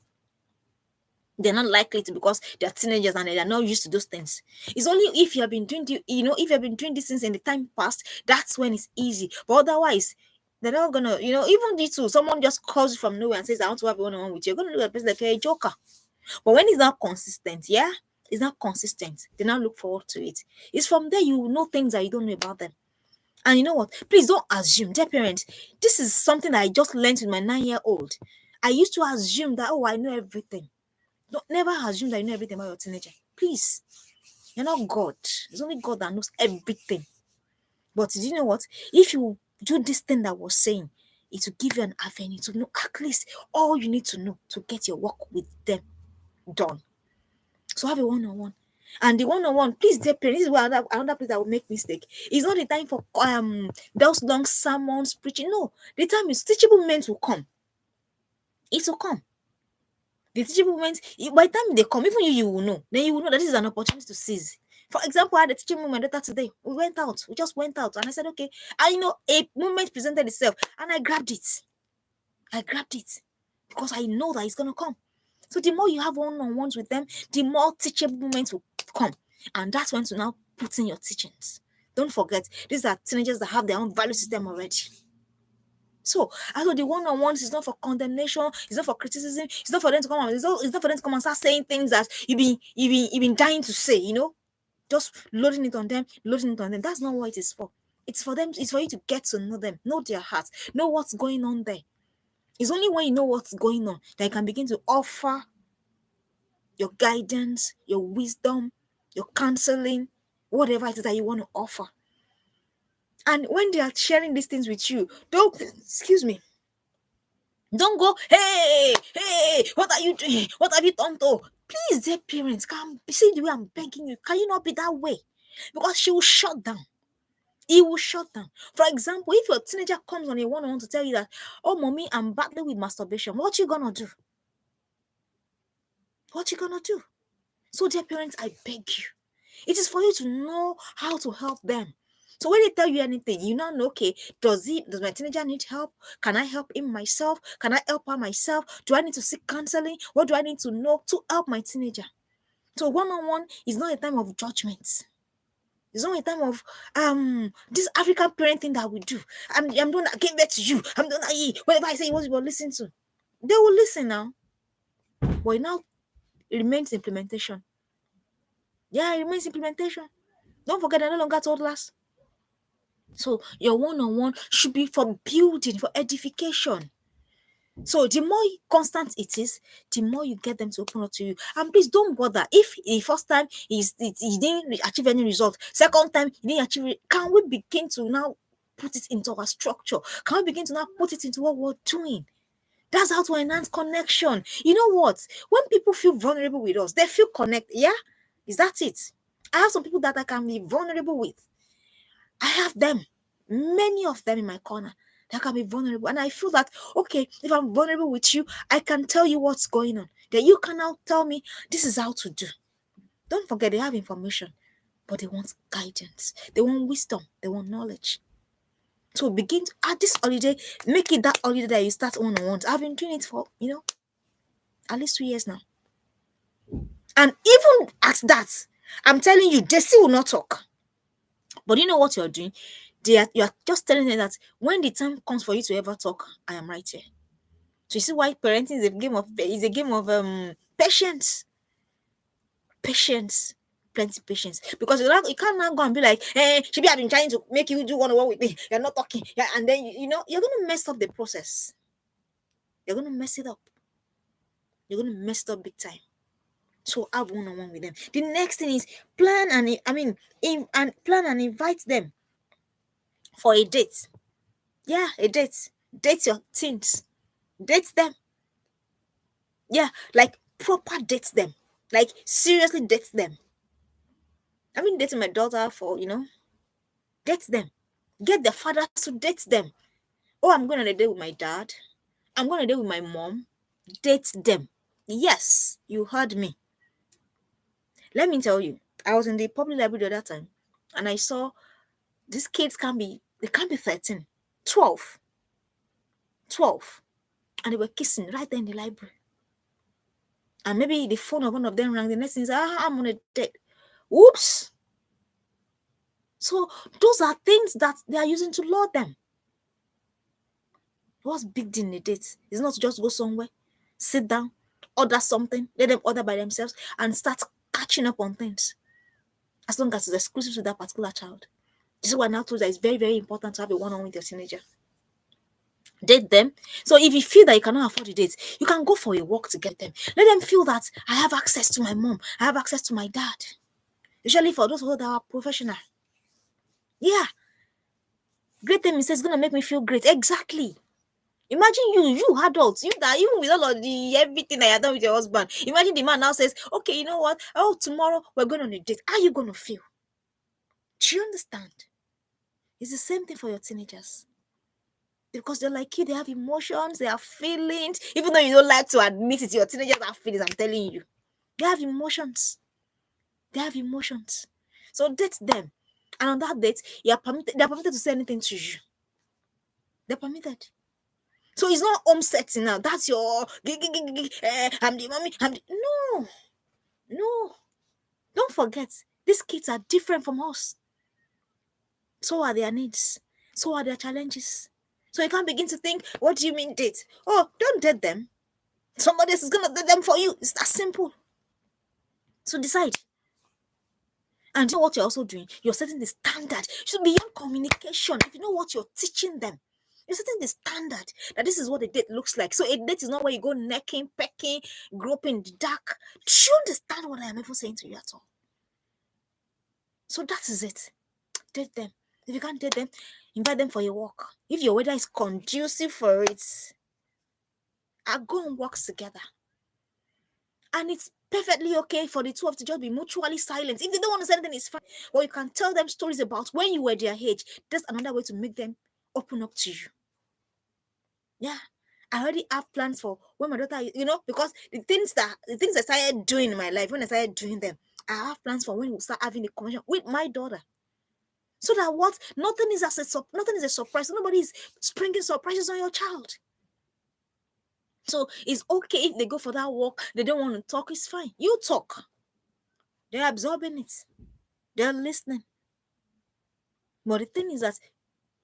They're not likely to, because they're teenagers and they're not used to those things. It's only if you have been doing if you have been doing these things in the time past, that's when it's easy. But otherwise, they're not gonna, even you too, someone just calls you from nowhere and says, I want to have a one-on-one with you. You're gonna look at the person like you're a joker. But when it's not consistent, yeah, it's not consistent, they now look forward to it. It's from there you will know things that you don't know about them. And you know what? Please don't assume, dear parents. This is something that I just learned with my 9-year-old. I used to assume that, oh, I know everything. Don't never assume that you know everything about your teenager. Please. You're not God. It's only God that knows everything. But do you know what? If you do this thing that I was saying, it will give you an avenue to know at least all you need to know to get your work with them done. So have a one-on-one. And the one-on-one, please, dear parents, this is where another place that will make mistake. It's not the time for those long sermons preaching. No, the time is teachable moments will come. It will come. The teachable moments, by the time they come, even you will know. Then you will know that this is an opportunity to seize. For example, I had a teaching moment daughter today. We went out. We just went out. And I said, okay. I know a moment presented itself. And I grabbed it. Because I know that it's going to come. So the more you have one-on-ones with them, the more teachable moments will come. And that's when to now put in your teachings. Don't forget, these are teenagers that have their own value system already. So, I know the one-on-ones is not for condemnation, it's not for criticism, it's not for them to come and it's not for them to come and start saying things that you've been dying to say, just loading it on them, loading it on them. That's not what it is for. It's for them, it's for you to get to know them, know their hearts, know what's going on there. It's only when you know what's going on that you can begin to offer your guidance, your wisdom, your counseling, whatever it is that you want to offer. And when they are sharing these things with you, don't go, hey, what are you doing? What have you done to? Please, dear parents, can see the way I'm begging you. Can you not be that way? Because she will shut down. He will shut down. For example, if your teenager comes on a one-on-one to tell you that, oh, mommy, I'm battling with masturbation, what you gonna do? What you gonna do? So, dear parents, I beg you. It is for you to know how to help them. So when they tell you anything, you now know, okay, does my teenager need help? Can I help him myself? Can I help her myself? Do I need to seek counseling? What do I need to know to help my teenager? So one-on-one is not a time of judgment. It's not a time of this African parenting that we do. I'm doing that, give that to you. I'm doing that. Whatever I say, what you will listen to. They will listen now. But it now remains implementation. Yeah, it remains implementation. Don't forget, they're no longer toddlers. So your one-on-one should be for building, for edification. So the more constant it is, the more you get them to open up to you. And please don't bother. If the first time he didn't achieve any result, second time he didn't achieve it, can we begin to now put it into our structure? Can we begin to now put it into what we're doing? That's how to enhance connection. You know what? When people feel vulnerable with us, they feel connected. Yeah? Is that it? I have some people that I can be vulnerable with. I have them, many of them in my corner that can be vulnerable. And I feel that, okay, if I'm vulnerable with you, I can tell you what's going on. That you can now tell me this is how to do. Don't forget, they have information, but they want guidance. They want wisdom. They want knowledge. So begin to, at this holiday, make it that holiday that you start one-on-ones. I've been doing it for, at least 2 years now. And even at that, I'm telling you, they still will not talk. But you know what you're doing? You're just telling them that when the time comes for you to ever talk, I am right here. So you see why parenting is a game of patience. Patience. Plenty patience. Because you can't now go and be like, hey, should I've been trying to make you do one-on-one with me. You're not talking. Yeah, and then you're gonna mess up the process. You're gonna mess it up. You're gonna mess it up big time. So have one-on-one with them. The next thing is plan and invite them for a date. Yeah, a date. Date your teens. Date them. Yeah, like proper date them. Like seriously date them. I've been dating my daughter for, date them. Get the fathers to date them. Oh, I'm going on a date with my dad. I'm going on a date with my mom. Date them. Yes, you heard me. Let me tell you, I was in the public library the other time and I saw these kids they can't be 13, 12. 12. and they were kissing right there in the library. And maybe the phone of one of them rang. The next thing is, I'm on a date. Oops. So those are things that they are using to lure them. What's big deal in a date? It's not to just go somewhere, sit down, order something, let them order by themselves, and start catching up on things. As long as it's exclusive to that particular child. This is why I now told you that it's very, very important to have a one-on-one with your teenager. Date them. So if you feel that you cannot afford a date, you can go for a walk to get them. Let them feel that I have access to my mom, I have access to my dad. Especially for those who are professional. Yeah. Great thing is gonna make me feel great. Exactly. Imagine you adults, you that even with all of the everything that you're done with your husband. Imagine the man now says, okay, you know what? Oh, tomorrow we're going on a date. How are you gonna feel? Do you understand? It's the same thing for your teenagers. Because they're like you, they have emotions, they have feelings. Even though you don't like to admit it, your teenagers have feelings, I'm telling you. They have emotions. They have emotions. So date them. And on that date, they're permitted to say anything to you. They're permitted. So it's not home setting now. That's your I'm the mommy. No, no. Don't forget, these kids are different from us. So are their needs. So are their challenges. So you can't begin to think, what do you mean date? Oh, don't date them. Somebody else is gonna date them for you. It's that simple. So decide. And you know what you're also doing? You're setting the standard. So beyond communication, if you know what you're teaching them, you're setting the standard that this is what a date looks like. So a date is not where you go necking, pecking, groping in the dark. Do you understand what I am even saying to you at all? So that is it. Date them. If you can't date them, invite them for a walk. If your weather is conducive for it, go and walk together. And it's perfectly okay for the two of to just be mutually silent. If they don't want to say anything, it's fine. Or you can tell them stories about when you were their age. That's another way to make them open up to you. Yeah. I already have plans for when my daughter, because the things I started doing in my life, when I started doing them, I have plans for when we'll start having a conversation with my daughter. So that nothing is a surprise. Nobody is springing surprises on your child. So it's okay if they go for that walk, they don't want to talk, it's fine. You talk. They're absorbing it. They're listening. But the thing is that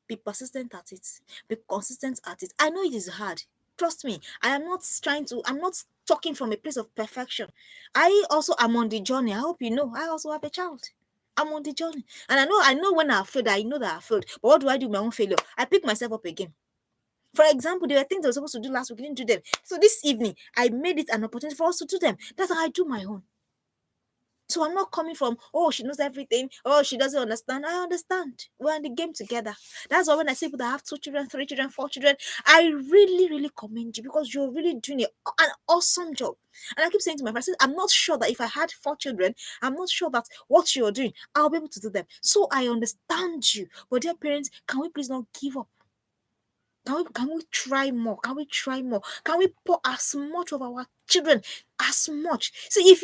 be persistent at it. Be consistent at it. I know it is hard. Trust me. I'm not talking from a place of perfection. I also am on the journey. I hope you know. I also have a child. I'm on the journey. And I know when I failed, I know that I failed. But what do I do with my own failure? I pick myself up again. For example, there were things I was supposed to do last week, I didn't do them. So this evening, I made it an opportunity for us to do them. That's how I do my own. So I'm not coming from, oh, she knows everything. Oh, she doesn't understand. I understand. We're in the game together. That's why when I see people that have 2 children, 3 children, 4 children, I really, really commend you because you're really doing an awesome job. And I keep saying to my friends, I'm not sure that if I had 4 children, I'm not sure that what you're doing, I'll be able to do them. So I understand you. But dear parents, can we please not give up? Can we try more? Can we try more? Can we pour as much of our children as much? See, if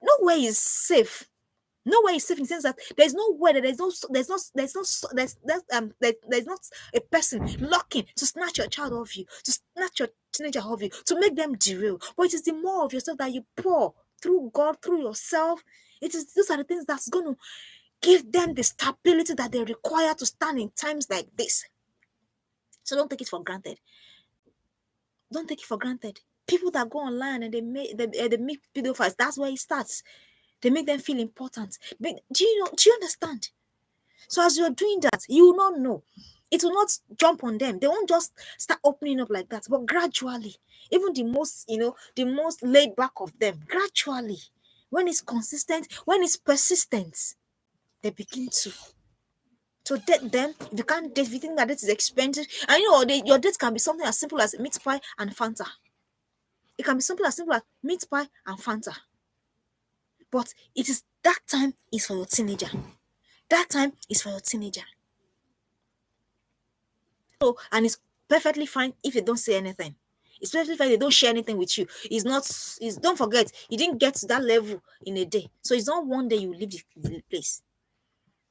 nowhere is safe. Nowhere is safe in the sense that there's nowhere that there's not a person looking to snatch your child off you, to snatch your teenager off you, to make them derail. But it is the more of yourself that you pour through God, through yourself. Those are the things that's gonna give them the stability that they require to stand in times like this. So don't take it for granted. Don't take it for granted. People that go online and they make video files, that's where it starts. They make them feel important. But do you understand? So as you're doing that, you will not know. It will not jump on them. They won't just start opening up like that. But gradually, even the most laid back of them, gradually, when it's consistent, when it's persistent, they begin to. So date them. If you can't date, if you think that it is expensive, and your date can be something as simple as meat pie and Fanta. It can be simple as meat pie and Fanta. But that time is for your teenager. That time is for your teenager. So, and it's perfectly fine if they don't say anything. It's perfectly fine if they don't share anything with you. Don't forget, you didn't get to that level in a day. So it's not one day you leave the place.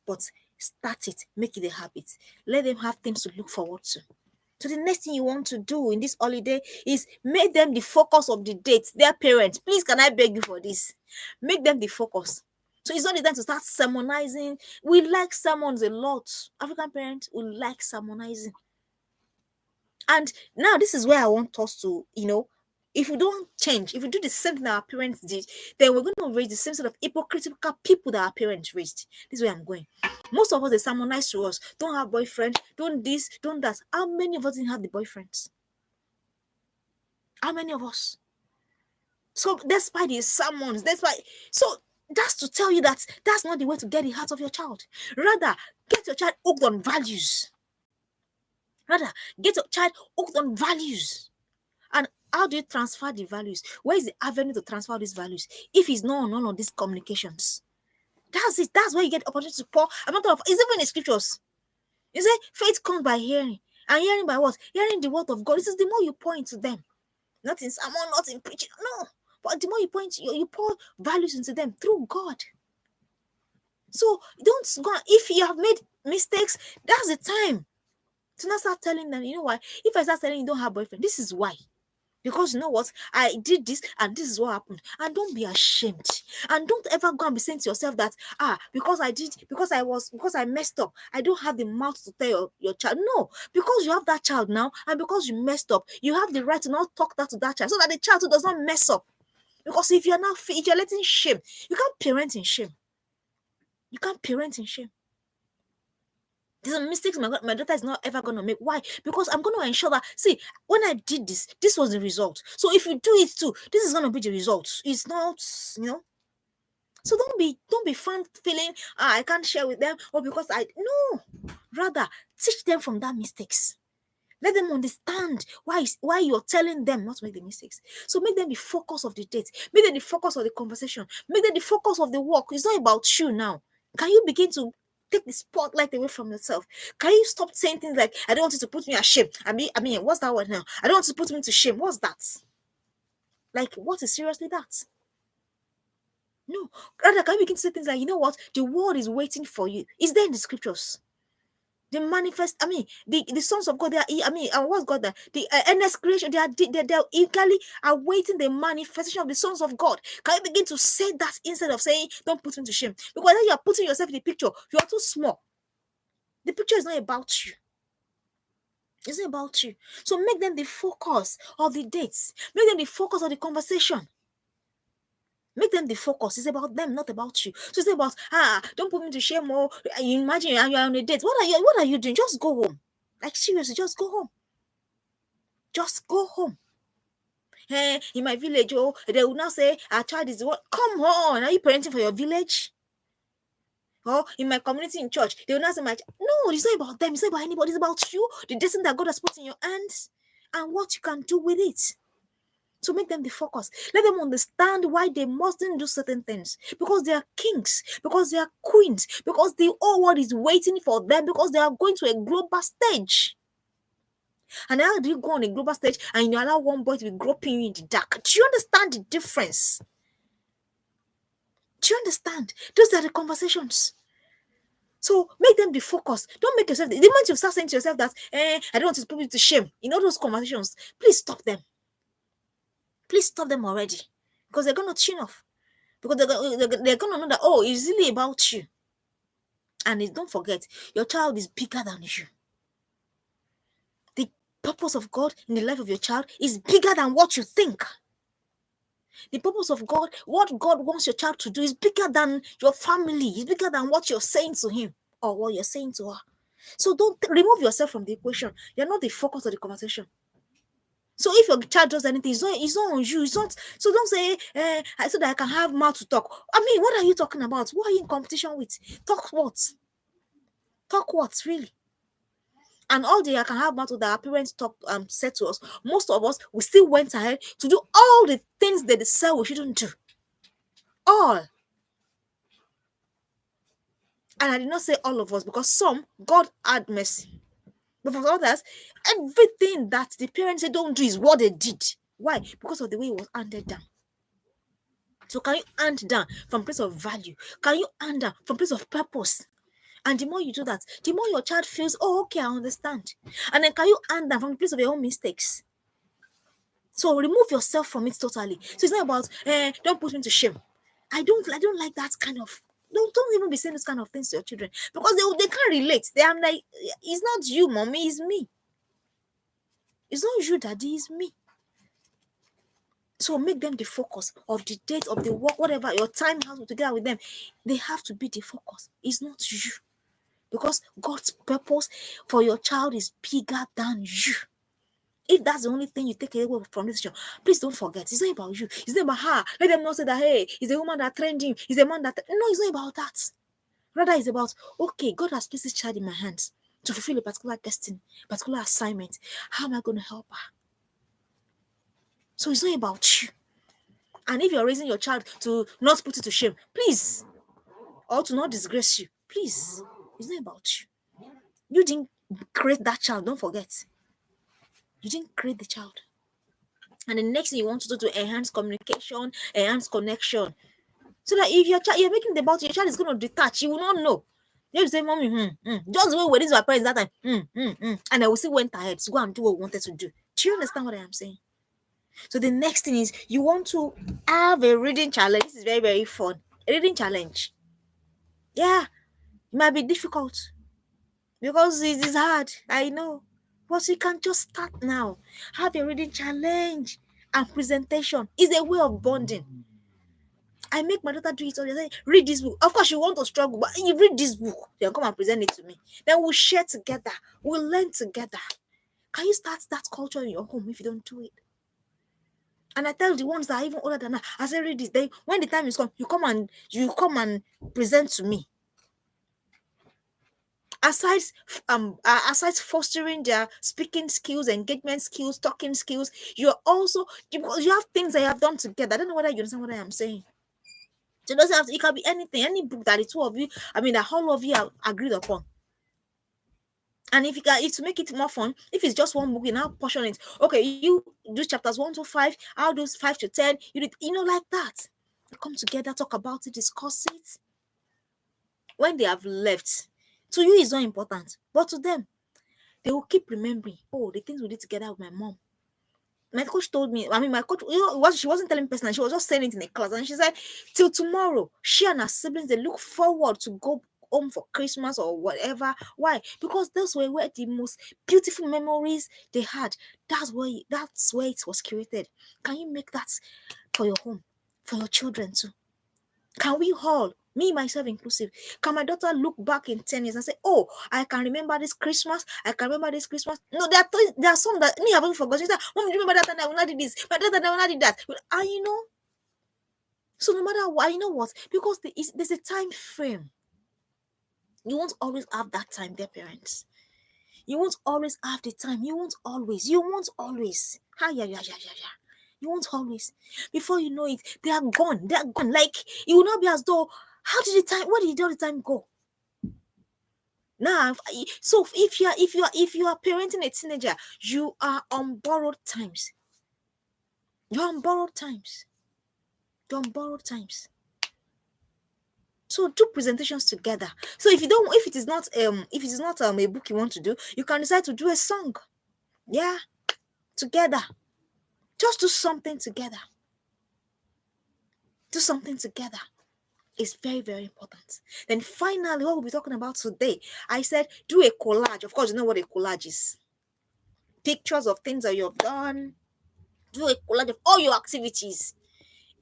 But start it, make it a habit. Let them have things to look forward to. So the next thing you want to do in this holiday is make them the focus of the date. Their parents, please, can I beg you for this? Make them the focus. So it's not the time to start sermonizing. We like sermons a lot. African parents, we like sermonizing. And now this is where I want us to, if we don't change, if we do the same thing our parents did, then we're going to raise the same sort of hypocritical people that our parents raised. This is where I'm going. Most of us, they sermonize to us. Don't have boyfriend, don't this, don't that. How many of us didn't have the boyfriends? How many of us? So despite these sermons, so that's to tell you that that's not the way to get the heart of your child. Rather, get your child hooked on values. Rather, get your child hooked on values. And how do you transfer the values? Where is the avenue to transfer these values? If it's not on none of these communications, that's it. That's where you get opportunity to pour. I'm not talking of, it's even in the scriptures. You say faith comes by hearing, and hearing by what? Hearing the word of God. This is the more you point to them, not in sermon, not in preaching. No, but the more you point, you pour values into them through God. So don't go. If you have made mistakes, that's the time to not start telling them. You know why? If I start telling you don't have a boyfriend, this is why. Because you know what? I did this and this is what happened. And don't be ashamed. And don't ever go and be saying to yourself that, because I messed up, I don't have the mouth to tell your child. No, because you have that child now, and because you messed up, you have the right to not talk that to that child so that the child too does not mess up. Because if you're letting shame, you can't parent in shame. You can't parent in shame. These are mistakes my daughter is not ever going to make. Why? Because I'm going to ensure that, see, when I did this was the result. So if you do it too, this is going to be the result. It's not, So don't be fun feeling, I can't share with them, or because no. Rather, teach them from that mistakes. Let them understand why you're telling them not to make the mistakes. So make them the focus of the date. Make them the focus of the conversation. Make them the focus of the work. It's not about you now. Can you begin to take the spotlight away from yourself? Can you stop saying things like, I don't want you to put me to shame? I mean, what's that word now? I don't want to put me to shame. What's that? Like, what is seriously that? No. Rather, can you begin to say things like, you know what? The world is waiting for you. It's there in the scriptures. The manifest, the sons of God, what's God that? The earnest creation, they are eagerly awaiting the manifestation of the sons of God. Can you begin to say that instead of saying, don't put him to shame? Because then you are putting yourself in the picture. You are too small. The picture is not about you. It's not about you. So make them the focus of the dates. Make them the focus of the conversation. Make them the focus. It's about them, not about you. So it's about, don't put me to shame. Or you imagine you're on a date. What are you doing? Just go home. Like, seriously, just go home. Just go home. Hey, in my village, they will now say, our child is what? Come on, are you parenting for your village? Or in my community in church, they will not say, no, it's not about them. It's not about anybody. It's about you, the destiny that God has put in your hands, and what you can do with it. So make them the focus. Let them understand why they mustn't do certain things. Because they are kings. Because they are queens. Because the whole world is waiting for them. Because they are going to a global stage. And how do you go on a global stage and you allow one boy to be groping you in the dark? Do you understand the difference? Do you understand? Those are the conversations. So make them be focused. Don't make yourself, the moment you start saying to yourself that, I don't want to put you to shame in all those conversations, please stop them. Please stop them already. Because they're going to tune off. Because they're going to know that, it's really about you. And don't forget, your child is bigger than you. The purpose of God in the life of your child is bigger than what you think. The purpose of God, what God wants your child to do, is bigger than your family. It's bigger than what you're saying to him or what you're saying to her. So don't remove yourself from the equation. You're not the focus of the conversation. So if your child does anything, it's not on you. It's not. So don't say, so that I can have mouth to talk. What are you talking about? What are you in competition with? Talk what? Talk what, really? And all day I can have mouth that our parents said to us. Most of us, we still went ahead to do all the things that they said we shouldn't do. All. And I did not say all of us, because some, God had mercy. But for others, everything that the parents said don't do is what they did. Why? Because of the way it was handed down. So can you hand down from place of value? Can you hand down from place of purpose? And the more you do that, the more your child feels, oh, okay, I understand. And then can you hand them from the place of your own mistakes? So remove yourself from it totally. So it's not about, don't put me to shame. I don't like that kind of. Don't even be saying this kind of things to your children because they can't relate. I'm like, it's not you, mommy, it's me. It's not you, daddy, it's me. So make them the focus of the date of the work, whatever your time has together with them. They have to be the focus. It's not you. Because God's purpose for your child is bigger than you. If that's the only thing you take away from this show, please don't forget. It's not about you. It's not about her. Let them not say that, hey, it's a woman that trained him. It's a man that. No, it's not about that. Rather, it's about, okay, God has placed this child in my hands to fulfill a particular destiny, particular assignment. How am I going to help her? So it's not about you. And if you're raising your child to not put it to shame, please, or to not disgrace you, please, it's not about you. You didn't create that child, don't forget. You didn't create the child. And the next thing you want to do to enhance communication, enhance connection. So that if you're making the about your child is going to detach, you will not know. You say, mommy, just the way we did to our parents that time, and I will still went ahead to go and do what we wanted to do. Do you understand what I am saying? So the next thing is you want to have a reading challenge. This is very, very fun. A reading challenge. Yeah, it might be difficult because it is hard. I know. But you can just start now. Have a reading challenge and presentation. Is a way of bonding. I make my daughter do it all the time. Read this book. Of course, you want to struggle, but you read this book. Then come and present it to me. Then we'll share together. We'll learn together. Can you start that culture in your home if you don't do it? And I tell the ones that are even older than that, I say, read this. Then when the time is come, you come and present to me. Aside fostering their speaking skills, engagement skills, talking skills, you're also because you have things that you have done together. I don't know whether you understand what I am saying. So it doesn't have to, it can be anything, any book that the two of you, that all of you have agreed upon. And if to make it more fun, if it's just one book, you now portion it. Okay, you do chapters 1 to 5, I'll do 5 to 10. Like that. Come together, talk about it, discuss it. When they have left, to you it's not important, but to them, they will keep remembering. Oh, the things we did together with my mom. My coach told me, my coach, she wasn't telling me personally, she was just saying it in a class. And she said, till tomorrow, she and her siblings, they look forward to go home for Christmas or whatever. Why? Because those were where the most beautiful memories they had. That's where it was created. Can you make that for your home, for your children too? Can we all, me, myself inclusive, can my daughter look back in 10 years and say, oh, I can remember this Christmas, I can remember this Christmas? No, there are some that me haven't forgotten. She said, Mom, do you remember that time I will not did this? My daughter, I will not did that. And so no matter what, you know what? Because there's a time frame. You won't always have that time, dear parents. You won't always have the time. You won't always. Ha, yeah. You won't always. Before you know it, they are gone. They are gone. Like, it will not be as though, where did all the time go? Now, so if you are parenting a teenager, you are on borrowed times. You're on borrowed times. So do presentations together. So if it is not a book you want to do, you can decide to do a song. Yeah, together. Just do something together. It's very, very important. Then finally, what we'll be talking about today, I said do a collage. Of course, you know what a collage is. Pictures of things that you've done. Do a collage of all your activities.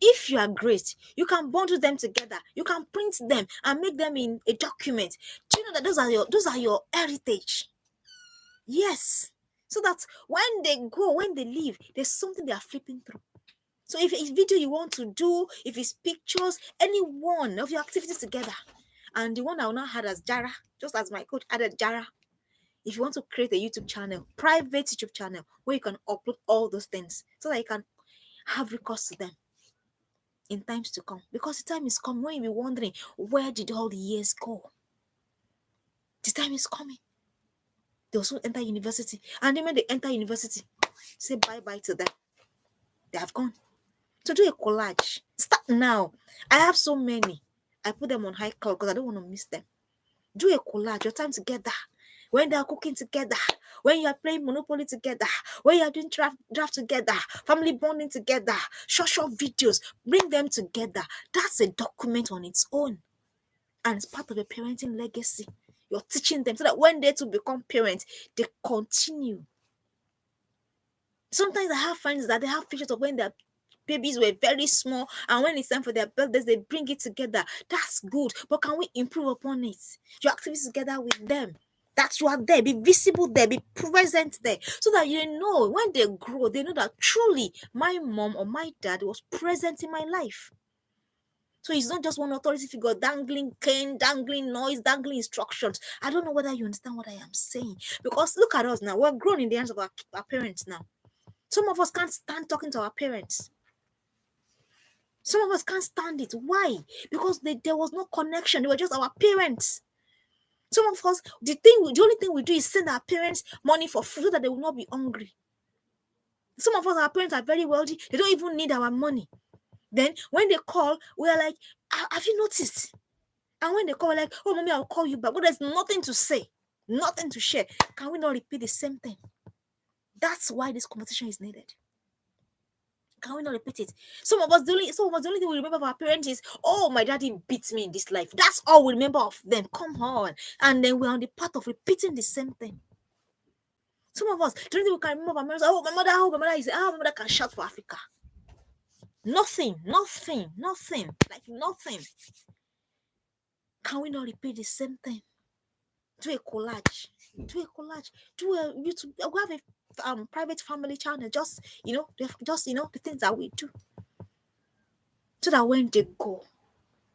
If you are great, you can bundle them together. You can print them and make them in a document. Do you know that those are your heritage? Yes. So that when they leave, there's something they are flipping through. So if it's video you want to do, if it's pictures, any one of your activities together, and the one I will now add as Jara, just as my coach added Jara. If you want to create a YouTube channel, private YouTube channel, where you can upload all those things so that you can have recourse to them in times to come. Because the time is coming when you'll be wondering, where did all the years go? The time is coming. They also enter university. And then when they enter university, say bye-bye to them. They have gone. To do a collage. Start now. I have so many. I put them on high cloud because I don't want to miss them. Do a collage, your time together. When they are cooking together, when you are playing Monopoly together, when you are doing draft together, family bonding together, short videos, bring them together. That's a document on its own. And it's part of a parenting legacy. You're teaching them so that when they to become parents, they continue. Sometimes I have friends that they have pictures of when their babies were very small, and when it's time for their birthdays, they bring it together. That's good. But can we improve upon it? Your activities together with them. That you are there, be visible there, be present there, so that you know when they grow, they know that truly my mom or my dad was present in my life. So it's not just one authority figure dangling cane, dangling noise, dangling instructions. I don't know whether you understand what I am saying. Because look at us now. We're grown in the hands of our parents now. Some of us can't stand talking to our parents. Some of us can't stand it. Why? Because there was no connection. They were just our parents. Some of us, the only thing we do is send our parents money for food so that they will not be hungry. Some of us, our parents are very wealthy. They don't even need our money. Then when they call, we are like, have you noticed? And when they call, we're like, oh, mommy, I'll call you back. But there's nothing to say, nothing to share. Can we not repeat the same thing? That's why this conversation is needed. Can we not repeat it? Some of us, the only thing we remember of our parents is, oh, my daddy beat me in this life. That's all we remember of them. Come on. And then we're on the path of repeating the same thing. Some of us, the only thing we can remember of our parents, oh, my mother is, my mother can shout for Africa. Nothing. Like nothing. Can we not repeat the same thing? Do a collage. Do a YouTube. We have a private family channel. Just the things that we do, so that when they go,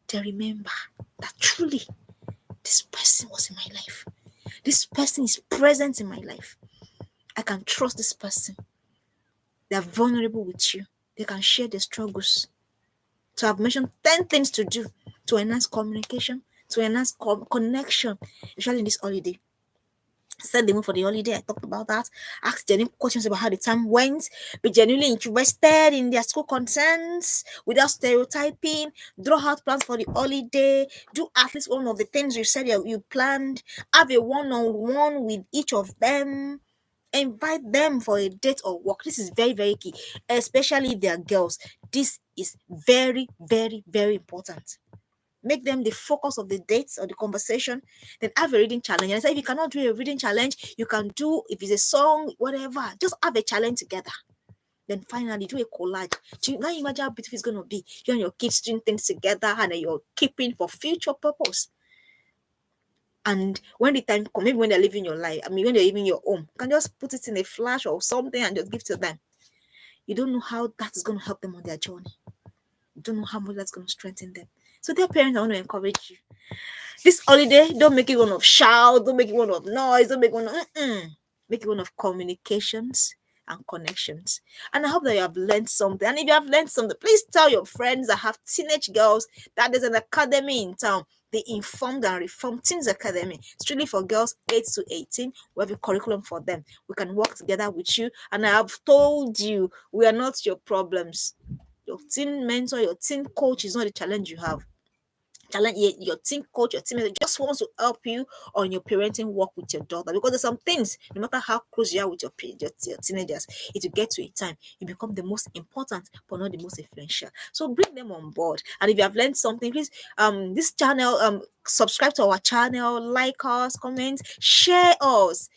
they remember that truly this person was in my life. This person is present in my life. I can trust this person. They are vulnerable with you. They can share their struggles. So I've mentioned 10 things to do to enhance communication, to enhance connection, especially in this holiday. Set the mood for the holiday. I talked about that. Ask genuine questions about how the time went. Be genuinely interested in their school concerns without stereotyping. Draw out plans for the holiday. Do at least one of the things you said you planned. Have a one-on-one with each of them. Invite them for a date or walk. This is very, very key, especially if they are girls. This is very, very, very important. Make them the focus of the dates or the conversation. Then have a reading challenge. And I say if you cannot do a reading challenge, you can do, if it's a song, whatever, just have a challenge together. Then finally do a collage. Can you imagine how beautiful it's going to be? You and your kids doing things together and you're keeping for future purpose. And when the time comes, maybe when they're living your life, when they're living your home, you can just put it in a flash or something and just give to them. You don't know how that is going to help them on their journey. You don't know how much that's going to strengthen them. So their parents, I want to encourage you. This holiday, don't make it one of shout, don't make it one of noise, don't make it one of make it one of communications and connections. And I hope that you have learned something. And if you have learned something, please tell your friends that have teenage girls that there's an academy in town, the Informed and Reformed Teens Academy. It's really for girls 8 to 18. We have a curriculum for them. We can work together with you. And I have told you, we are not your problems. Your teen mentor, your teen coach is not the challenge you have. Your teen coach, your team just wants to help you on your parenting work with your daughter, because there's some things, no matter how close you are with your teenagers, it will get to a time you become the most important but not the most influential. So bring them on board. And if you have learned something, please this channel, subscribe to our channel, like us, comment, share us.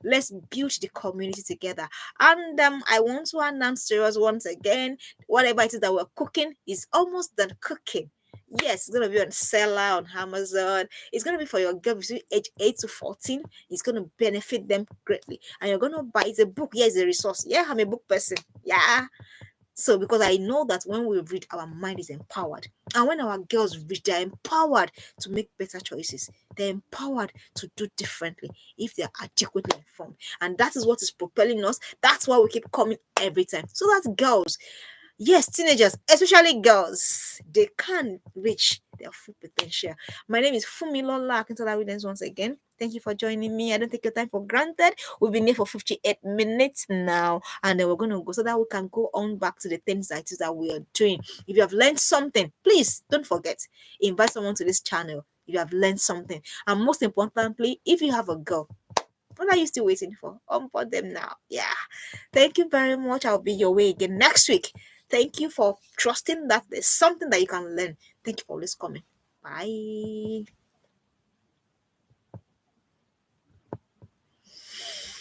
Let's build the community together. And I want to announce to us once again, whatever it is that we're cooking is almost done cooking. Yes, it's going to be on seller on Amazon. It's going to be for your girl between age 8 to 14. It's going to benefit them greatly. And you're going to buy, it's a book. Yeah, it's a resource. Yeah, I'm a book person. Yeah. So because I know that when we read, our mind is empowered. And when our girls read, they're empowered to make better choices. They're empowered to do differently if they're adequately informed. And that is what is propelling us. That's why we keep coming every time. So that's girls. Yes, teenagers, especially girls, they can reach their full potential. My name is Funmilola Williams once again. Thank you for joining me. I don't take your time for granted. We've been here for 58 minutes now, and then we're going to go so that we can go on back to the things that we are doing. If you have learned something, please don't forget, invite someone to this channel. you have learned something. And most importantly, if you have a girl, what are you still waiting for? Onboard them now. Yeah. Thank you very much. I'll be your way again next week. Thank you for trusting that there's something that you can learn. Thank you for always coming. Bye.